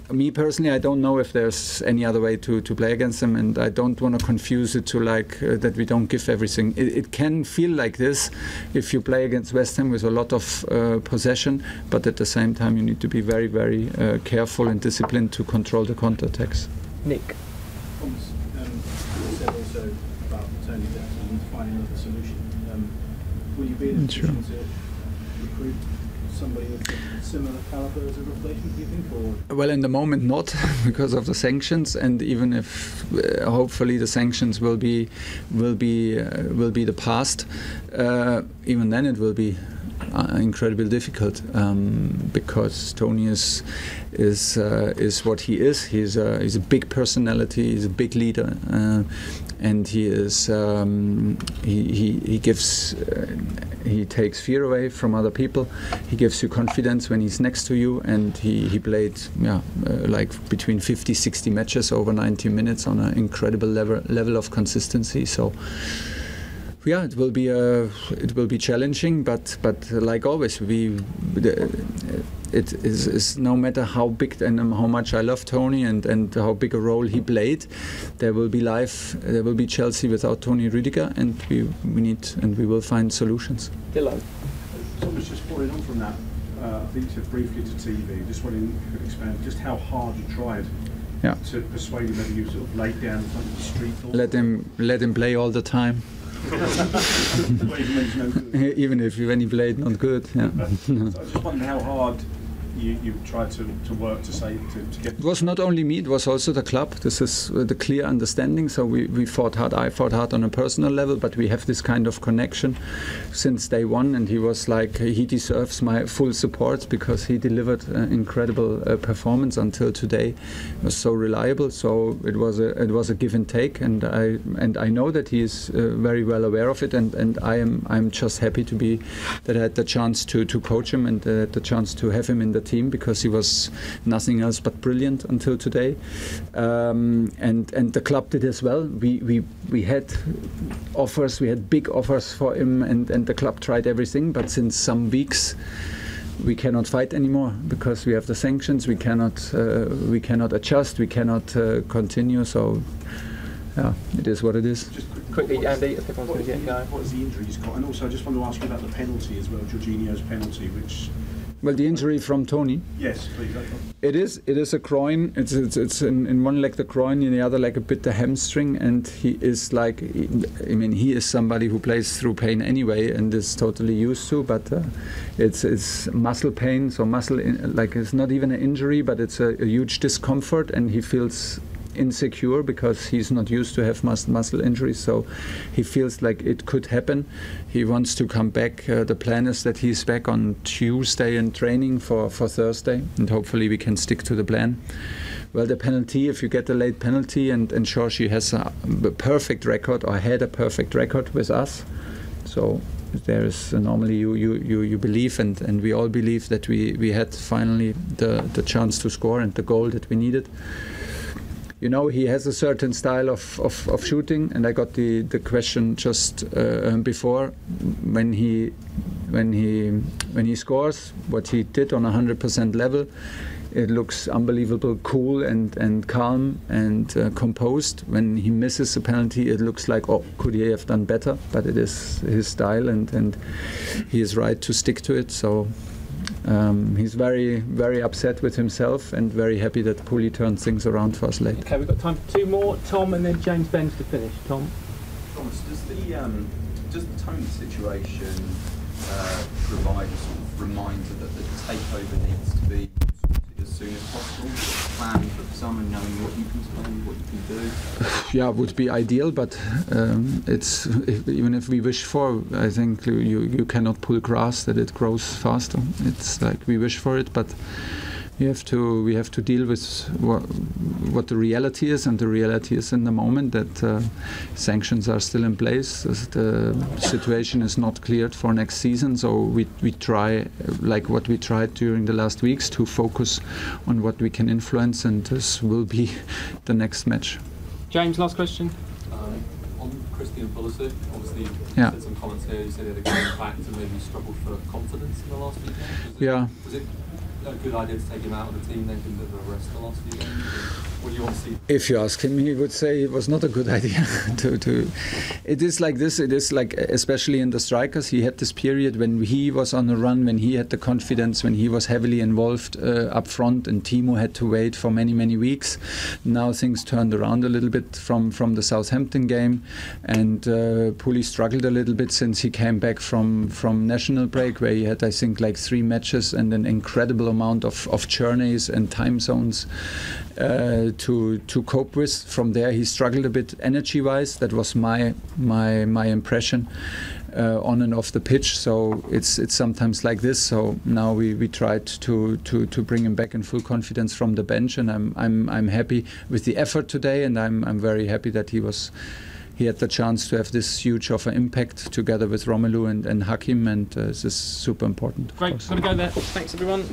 Me personally, I don't know if there's any other way to play against them, and I don't want to confuse it to like that we don't give everything. It can feel like this if you play against West Ham with a lot of possession, but at the same time you need to be very, very careful and disciplined to control the counter-attacks. Nick. You said also about Tony that you need to find another solution. Will you be in a position to recruit somebody with similar caliber as a replacement, do you think? Or? Well, in the moment not, because of the sanctions, and even if hopefully the sanctions will be the past, even then it will be incredibly difficult, because Tony is what he is. He's a big personality. He's a big leader, and he is he gives he takes fear away from other people. He gives you confidence when he's next to you, and he played like between 50-60 matches over 90 minutes on an incredible level of consistency. So. Yeah, it will be challenging, but like always, it is no matter how big and how much I love Tony and how big a role he played, there will be Chelsea without Tony Rüdiger, and we will find solutions. Dylan. Thomas, just following on from that, I think you said briefly to TV, just wondering if you could expand just how hard you tried to persuade him that you sort of laid down in front of the street. Let him play all the time. Even if when he played not good. Yeah. So I was just wondering how hard you tried to work to get. It was not only me; it was also the club. This is the clear understanding. So we fought hard. I fought hard on a personal level, but we have this kind of connection since day one. And he was like, he deserves my full support because he delivered an incredible performance until today. It was so reliable. So it was a give and take, and I know that he is very well aware of it. And I'm just happy that I had the chance to coach him and the chance to have him in the team, because he was nothing else but brilliant until today, and the club did as well. We had offers, we had big offers for him, and the club tried everything, but since some weeks we cannot fight anymore because we have the sanctions. We cannot adjust, we cannot continue. So yeah, it is what it is. Just quickly, Andy, if everyone's going to get going. What is the injury he's got? And also I just want to ask you about the penalty as well, Jorginho's penalty, which. Well, the injury from Tony. Yes, please. It is a groin. It's in one leg the groin, in the other leg a bit the hamstring, and he is like, I mean, he is somebody who plays through pain anyway and is totally used to. But it's muscle pain, so like it's not even an injury, but it's a huge discomfort, and he feels insecure because he's not used to have muscle injuries, so he feels like it could happen. He wants to come back. The plan is that he's back on Tuesday in training for Thursday, and hopefully we can stick to the plan. Well, the penalty, if you get a late penalty, and Georgie has a perfect record, or had a perfect record with us, so there is normally you believe, and we all believe that we had finally the chance to score and the goal that we needed. You know, he has a certain style of shooting, and I got the question just before, when he scores, what he did on 100% level, it looks unbelievable cool and calm and composed. When he misses a penalty, it looks like, oh, could he have done better? But it is his style, and he is right to stick to it. So he's very, very upset with himself and very happy that Puli turned things around for us late. Okay, we've got time for two more. Tom, and then James Benz to finish. Tom. Thomas, does the Tony situation provide a sort of reminder that the takeover needs to be sorted as soon as possible? Plan for summer, knowing what you can spend, what you can do. Yeah, would be ideal, but it's even if we wish for, I think you cannot pull grass that it grows faster. It's like we wish for it, but we have to deal with what the reality is, and the reality is in the moment that sanctions are still in place. The situation is not cleared for next season, so we try, like what we tried during the last weeks, to focus on what we can influence, and this will be the next match. James, last question. On Christian Pulisic, obviously you said some comments here. You said he had a good impact and maybe struggled for confidence in the last few games. Was it a good idea to take him out of the team then because of the rest of the last few games? What do you want to see? If you ask him, he would say it was not a good idea. It is like this. It is like, especially in the strikers, he had this period when he was on a run, when he had the confidence, when he was heavily involved up front, and Timo had to wait for many weeks. Now things turned around a little bit from the Southampton game, and Puli struggled a little bit since he came back from national break, where he had, I think, like 3 matches and an incredible amount of journeys and time zones to cope with. From there, he struggled a bit energy-wise. That was my impression on and off the pitch. So it's sometimes like this. So now we tried to bring him back in full confidence from the bench, and I'm happy with the effort today, and I'm very happy that he had the chance to have this huge of an impact together with Romelu and Hakim, and this is super important. Great, got to go there. Thanks everyone.